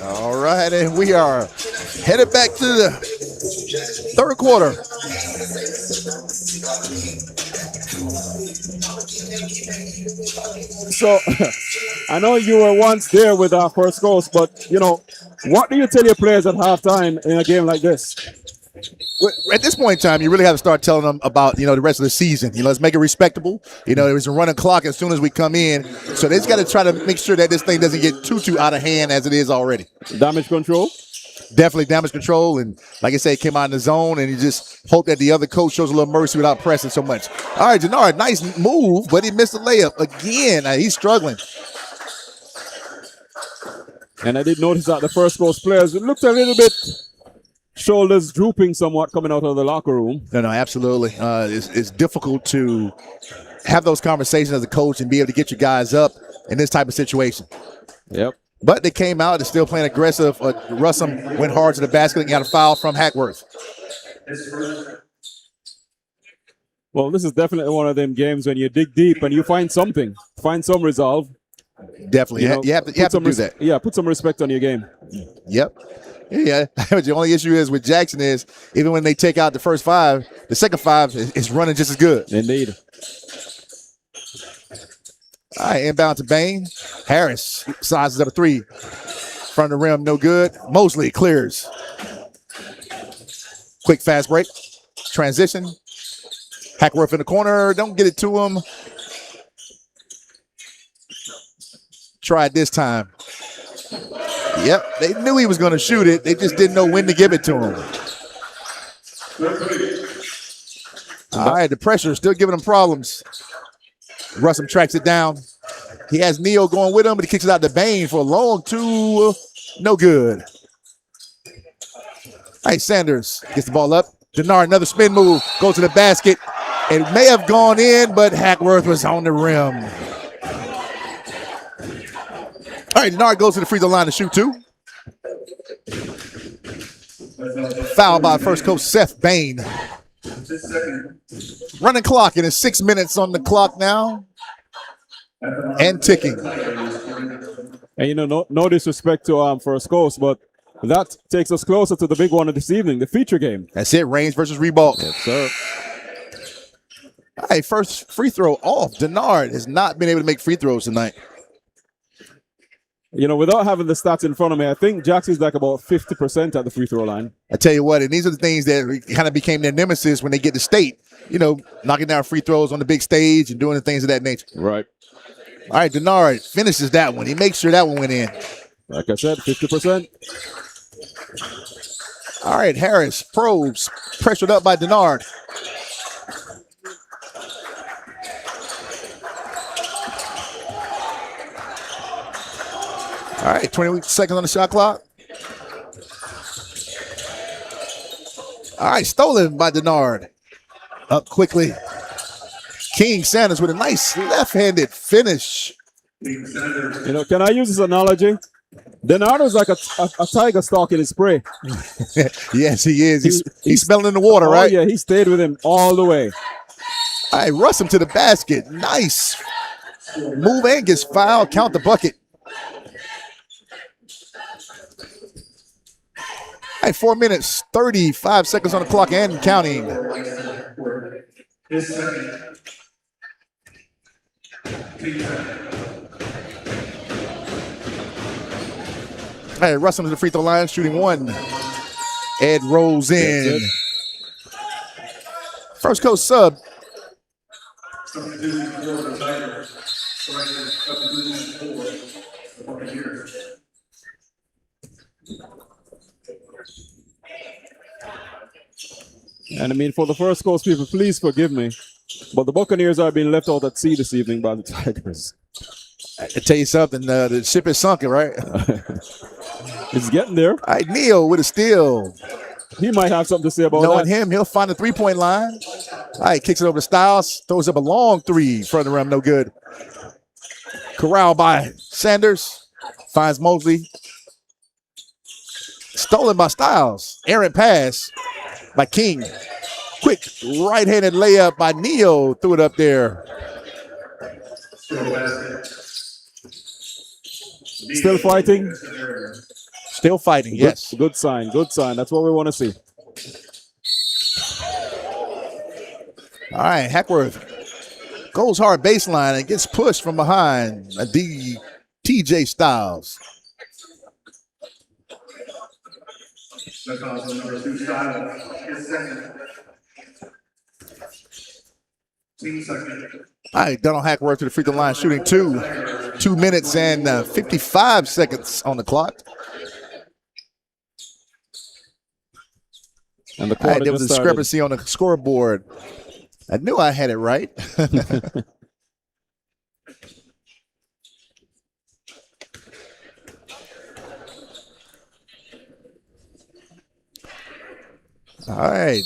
All right, and we are headed back to the third quarter. So, I know you were once there with our first coach, but, you know, what do you tell your players at halftime in a game like this? At this point in time, you really have to start telling them about, the rest of the season. Let's make it respectable. There was a running clock as soon as we come in. So they just got to try to make sure that this thing doesn't get too out of hand as it is already. Damage control? Definitely damage control. And like I said, it came out in the zone, and you just hope that the other coach shows a little mercy without pressing so much. All right, Denard, nice move, but he missed the layup again. He's struggling. And I did notice that the first coach players looked a little bit shoulders drooping somewhat coming out of the locker room. No, absolutely. It's difficult to have those conversations as a coach and be able to get your guys up in this type of situation. Yep. But they came out, they're still playing aggressive. Russell went hard to the basket and got a foul from Hackworth. Well, this is definitely one of them games when you dig deep and you find something, find some resolve. Definitely. You have to do that. Yeah, put some respect on your game. Yep. Yeah. The only issue is with Jackson is even when they take out the first five, the second five is running just as good. Indeed. All right, inbound to Bain. Harris sizes up a three. Front of the rim, no good. Mosley clears. Quick fast break. Transition. Hackworth in the corner. Don't get it to him. Try it this time. Yep, they knew he was going to shoot it. They just didn't know when to give it to him. All right, the pressure is still giving him problems. Russell tracks it down. He has Neo going with him, but he kicks it out to Bain for a long two. No good. All right, Sanders gets the ball up. Denard, another spin move, goes to the basket. It may have gone in, but Hackworth was on the rim. All right, Denard goes to the free throw line to shoot two. Foul by first coach Seth Bain. Running clock, and it's 6 minutes on the clock now. And ticking. And no disrespect to first coach, but that takes us closer to the big one of this evening, the feature game. That's it, Reigns versus Reebok. Yes, sir. All right, first free throw off. Denard has not been able to make free throws tonight. Without having the stats in front of me, I think Jackson's like about 50% at the free throw line. I tell you what, and these are the things that kind of became their nemesis when they get to state. Knocking down free throws on the big stage and doing the things of that nature. Right. All right, Denard finishes that one. He makes sure that one went in. Like I said, 50%. All right, Harris probes, pressured up by Denard. All right, 20 seconds on the shot clock. All right, stolen by Denard. Up quickly. King Sanders with a nice left-handed finish. Can I use this analogy? Denard is like a tiger stalking his prey. Yes, he is. He's smelling in the water, right? Yeah, he stayed with him all the way. All right, Russell to the basket. Nice. Move and gets fouled. Count the bucket. All right, 4 minutes, 35 seconds on the clock and counting. All right, Russell to the free throw line, shooting one. Ed rolls in. That's it. First coach sub. Substitution for the Tigers. Substitution for the Buccaneers. And I mean, for the First Coast people, please forgive me, but the Buccaneers are being left out at sea this evening by the Tigers. I tell you something, the ship is sunken, right? It's getting there. All right, Neal with a steal. He might have something to say about Knowing that. him, he'll find the three-point line. All right, kicks it over to Styles. Throws up a long three. Front of the rim, no good. Corralled by Sanders. Finds Mosley. Stolen by Styles. Errant pass by King. Quick right-handed layup by Neal. Threw it up there. Still fighting. Still fighting, yes. Good sign. Good sign. That's what we want to see. All right, Hackworth goes hard baseline and gets pushed from behind. TJ Styles. That's also number 2 Styles. His second. Team second. All right, Donald Hackworth to the free throw line, shooting 2 minutes and 55 seconds on the clock. And the All quarter right, there was a just started. discrepancy on the scoreboard. I knew I had it right. All right,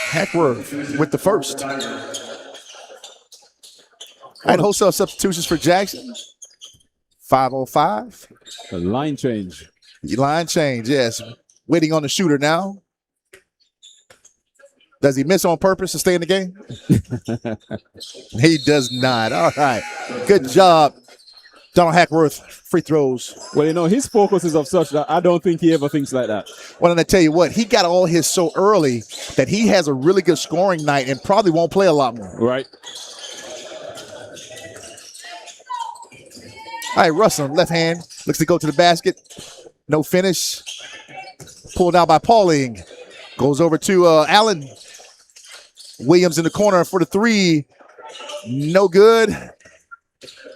Hackworth with the first. All right, wholesale substitutions for Jackson. 5:05. The line change. Line change, yes. Waiting on the shooter now. Does he miss on purpose to stay in the game? He does not. All right. Good job, Donald Hackworth. Free throws. Well, you know, his focus is of such that I don't think he ever thinks like that. Well, and I tell you what, he got all his so early that he has a really good scoring night and probably won't play a lot more. Right. All right, Russell, left hand, looks to go to the basket. No finish. Pulled out by Pauling. Goes over to Allen. Williams in the corner for the three. No good.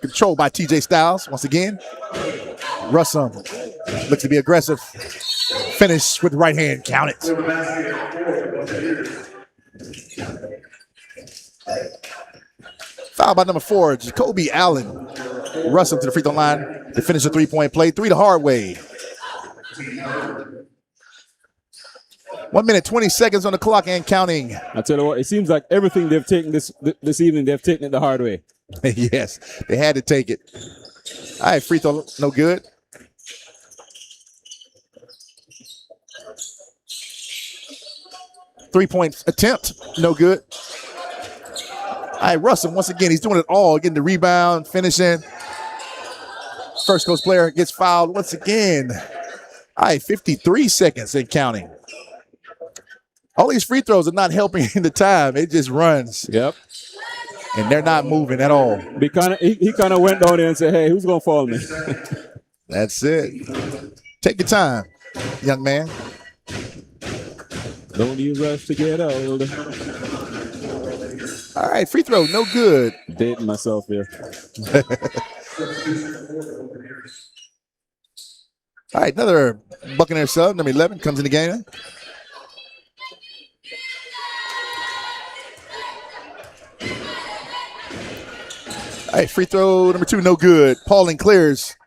Controlled by TJ Styles once again. Russell looks to be aggressive. Finish with the right hand. Count it. Foul by number 4, Jacoby Allen. Russell to the free throw line to finish a three-point play. 3 the hard way. 1 minute, 20 seconds on the clock and counting. I tell you what, it seems like everything they've taken this evening, they've taken it the hard way. Yes, they had to take it. All right, free throw, no good. Three-point attempt, no good. All right, Russell, once again, he's doing it all, getting the rebound, finishing. First Coast player gets fouled once again. All right, 53 seconds and counting. All these free throws are not helping in the time. It just runs. Yep. And they're not moving at all. He kind of went down there and said, hey, who's going to foul me? That's it. Take your time, young man. Don't you rush to get old. All right, free throw, no good. Dating myself here. All right, another Buccaneer sub, number 11, comes in the game. All right, free throw number 2, no good. Pauling clears.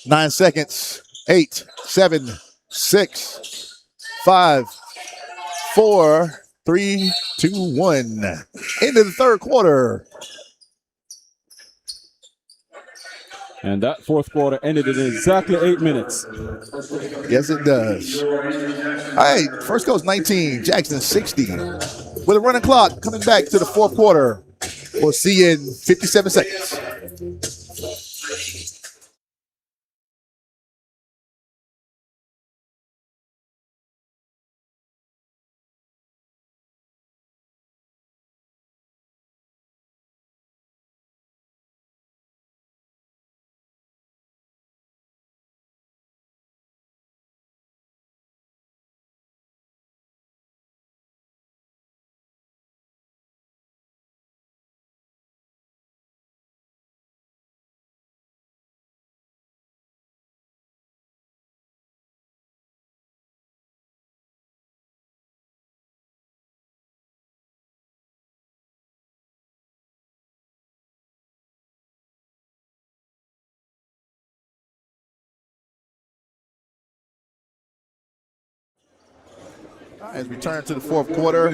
9 seconds. 8, 7, 6, 5, 4, 3, 2, 1. Into the third quarter. And that fourth quarter ended in exactly 8 minutes. Yes, it does. All right, first goes 19, Jackson 60. With a running clock coming back to the fourth quarter. We'll see you in 57 seconds. As we turn to the fourth quarter,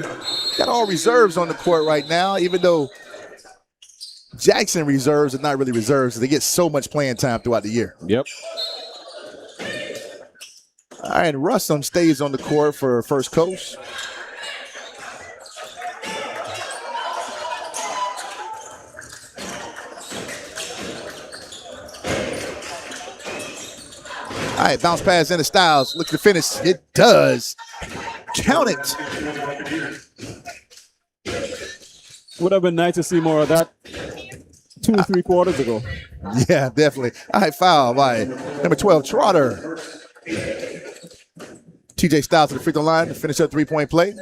got all reserves on the court right now, even though Jackson reserves are not really reserves. They get so much playing time throughout the year. Yep. All right, Russom stays on the court for First Coast. All right, bounce pass into Styles. Look to finish. It does. Count it. Would have been nice to see more of that 2 or 3 quarters ago. Yeah, definitely. All right, foul by number 12, Trotter. TJ Styles to the free throw line to finish up 3-point play,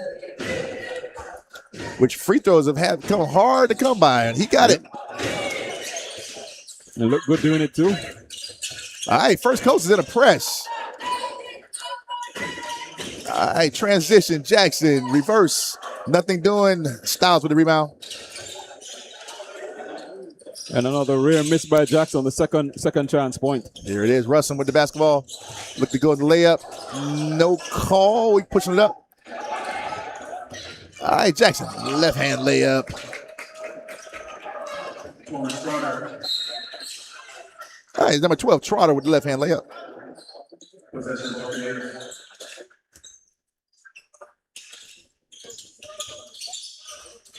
which free throws have come hard to come by, and he got it. And look good doing it too. All right, First Coast is in a press. All right, transition, Jackson, reverse. Nothing doing. Styles with the rebound. And another rare miss by Jackson on the second chance point. Here it is, Russom with the basketball. Look to go to the layup. No call. We pushing it up. All right, Jackson, left hand layup. All right, number 12, Trotter with the left hand layup.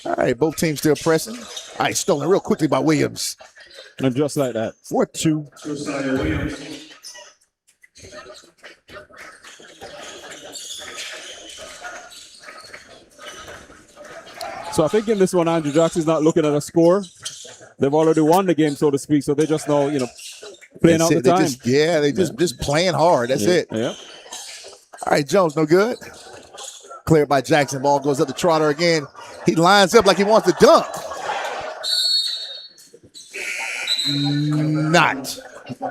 All right, both teams still pressing. All right, stolen real quickly by Williams. And just like that. 4-2. So I think in this one, Andrew Jackson's not looking at a score. They've already won the game, so to speak. So they just know, playing out the time. They just playing hard. That's it. Yeah. All right, Jones, no good. Cleared by Jackson. Ball goes up to Trotter again. He lines up like he wants to dunk. Not. All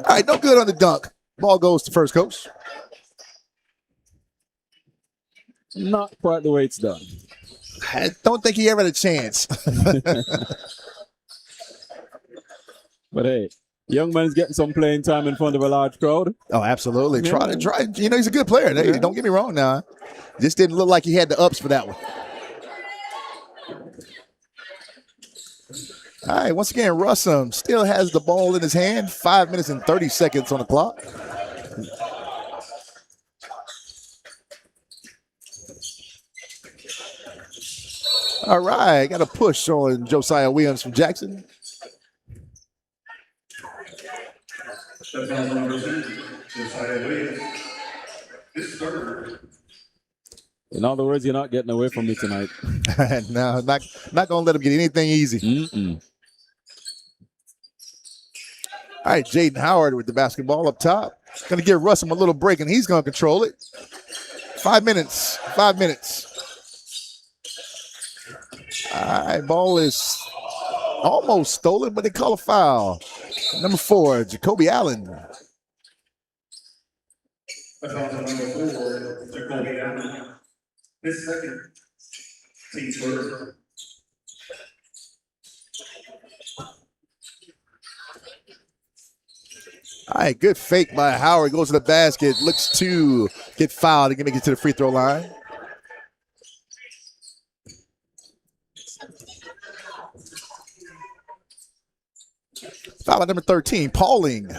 right, no good on the dunk. Ball goes to First Coast. Not quite the way it's done. I don't think he ever had a chance. But hey, young man's getting some playing time in front of a large crowd. Oh, absolutely. Yeah. Try. He's a good player. Hey, don't get me wrong now. Just didn't look like he had the ups for that one. All right, once again, Russom still has the ball in his hand. 5 minutes and 30 seconds on the clock. All right, got a push on Josiah Williams from Jackson. In other words, you're not getting away from me tonight. No, not going to let him get anything easy. Mm-mm. All right, Jaden Howard with the basketball up top. Going to give Russom a little break, and he's going to control it. 5 minutes. 5 minutes. All right, ball is almost stolen, but they call a foul. Number 4, Jacoby Allen. Number 4, Jacoby Allen. His second team first. All right, good fake by Howard. Goes to the basket. Looks to get fouled. He can make it to the free throw line. Foul by number 13, Pauling.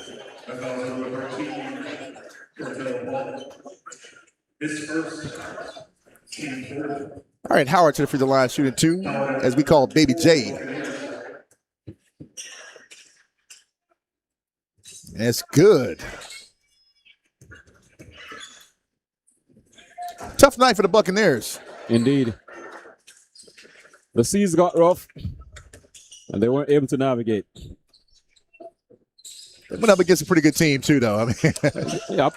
All right, Howard to the free throw line, shooting 2, as we call Baby J. That's good. Tough night for the Buccaneers. Indeed. The seas got rough, and they weren't able to navigate. They went up against a pretty good team, too, though. I mean, Yep.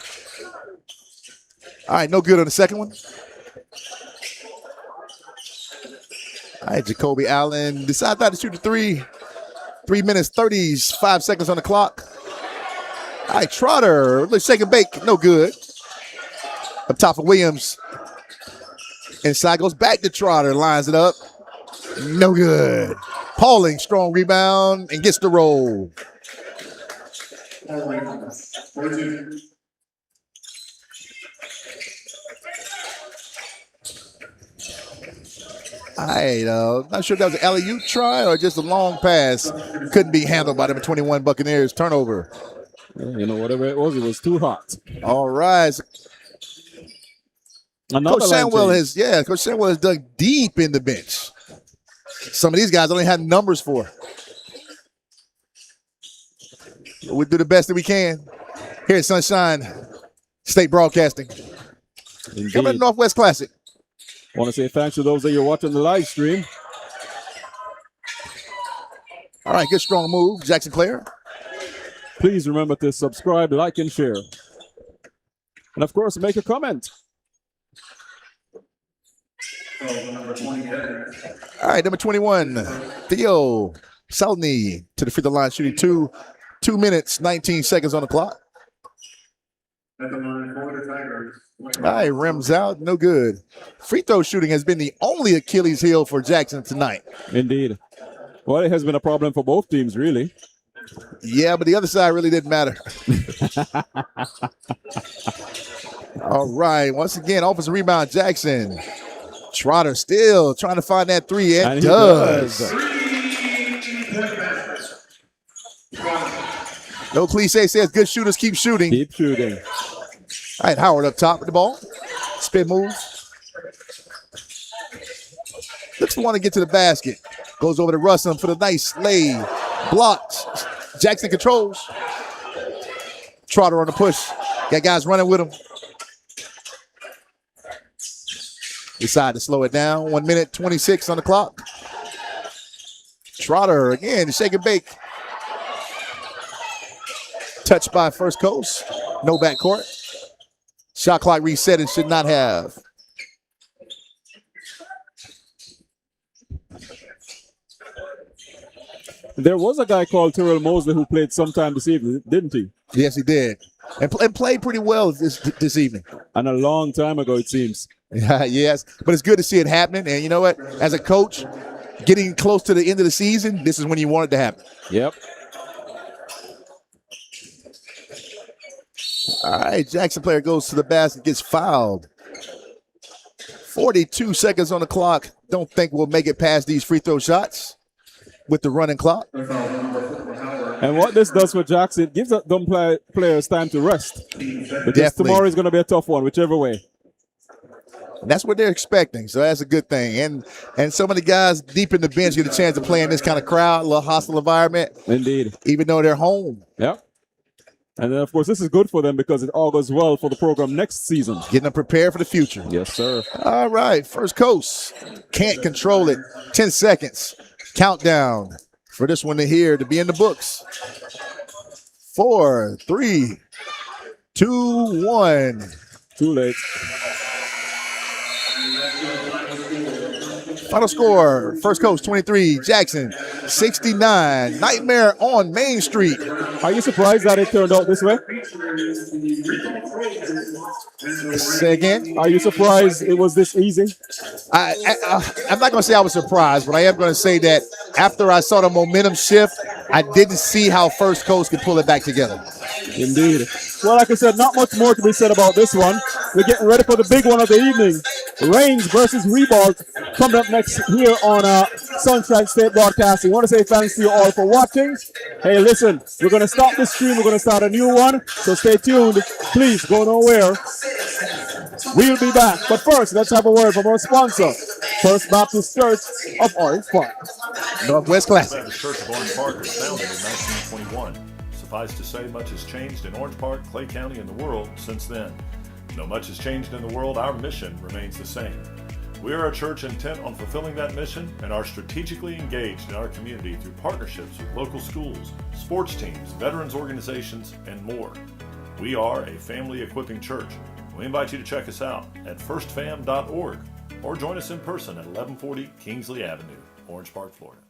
All right, no good on the second one. All right, Jacoby Allen decided not to shoot the 3. 3 minutes, 35 seconds on the clock. All right, Trotter, let's shake and bake. No good. Up top of Williams. Inside goes back to Trotter, lines it up. No good. Pauling, strong rebound, and gets the roll. Not sure if that was an alley-oop try or just a long pass. Couldn't be handled by them 21 Buccaneers. Turnover. Whatever it was too hot. All right. Another Coach Sandwell has dug deep in the bench. Some of these guys only have numbers for. We do the best that we can here at Sunshine State Broadcasting. Indeed. Coming to Northwest Classic. Want to say thanks to those that you're watching the live stream. All right, good strong move, Jackson Clare. Please remember to subscribe, like, and share. And of course, make a comment. All right, number 21, Theo Salney to the free throw line, shooting 2 minutes, 19 seconds on the clock. All right, rims out, no good. Free throw shooting has been the only Achilles heel for Jackson tonight. Indeed. Well, it has been a problem for both teams, really. Yeah, but the other side really didn't matter. All right, once again, offensive rebound, Jackson. Trotter still trying to find that three, and does. No cliche says good shooters keep shooting. Keep shooting. All right, Howard up top with the ball. Spin move. Looks to want to get to the basket. Goes over to Russell for the nice lay. Blocked. Jackson controls. Trotter on the push. Got guys running with him. Decide to slow it down. 1 minute, 26 on the clock. Trotter again, shake and bake. Touched by First Coast. No backcourt. Shot clock reset and should not have. There was a guy called Terrell Mosley who played sometime this evening, didn't he? Yes, he did. And played pretty well this evening. And a long time ago, it seems. Yes, but it's good to see it happening. And you know what? As a coach, getting close to the end of the season, this is when you want it to happen. Yep. All right, Jackson player goes to the basket, gets fouled. 42 seconds on the clock. Don't think we'll make it past these free throw shots with the running clock. And what this does for Jackson, it gives them players time to rest. Because Definitely. Tomorrow is going to be a tough one, whichever way. And that's what they're expecting, so that's a good thing. And some of the guys deep in the bench get a chance to play in this kind of crowd, a little hostile environment. Indeed. Even though they're home. Yep. And then, of course, this is good for them because it all goes well for the program next season. Getting them prepared for the future. Yes, sir. All right, First Coast. Can't control it. 10 seconds. Countdown for this one to here to be in the books. 4, 3, 2, 1. Too late. Final score, First Coast 23, Jackson 69. Nightmare on Main Street. Are you surprised that it turned out this way? Say again? Are you surprised it was this easy? I'm not going to say I was surprised, but I am going to say that after I saw the momentum shift, I didn't see how First Coast could pull it back together. Indeed. Well, like I said, not much more to be said about this one. We're getting ready for the big one of the evening. Range versus Rebold coming up next here on Sunshine State Broadcasting. I want to say thanks to you all for watching. Hey, listen, we're going to stop this stream. We're going to start a new one. So stay tuned. Please go nowhere. We'll be back. But first, let's have a word from our sponsor, First Baptist Church of Orange Park. Northwest Classic. The Church of Orange Park was founded in 1921. Suffice to say, much has changed in Orange Park, Clay County, and the world since then. Though much has changed in the world, our mission remains the same. We are a church intent on fulfilling that mission and are strategically engaged in our community through partnerships with local schools, sports teams, veterans organizations, and more. We are a family equipping church. We invite you to check us out at firstfam.org or join us in person at 1140 Kingsley Avenue, Orange Park, Florida.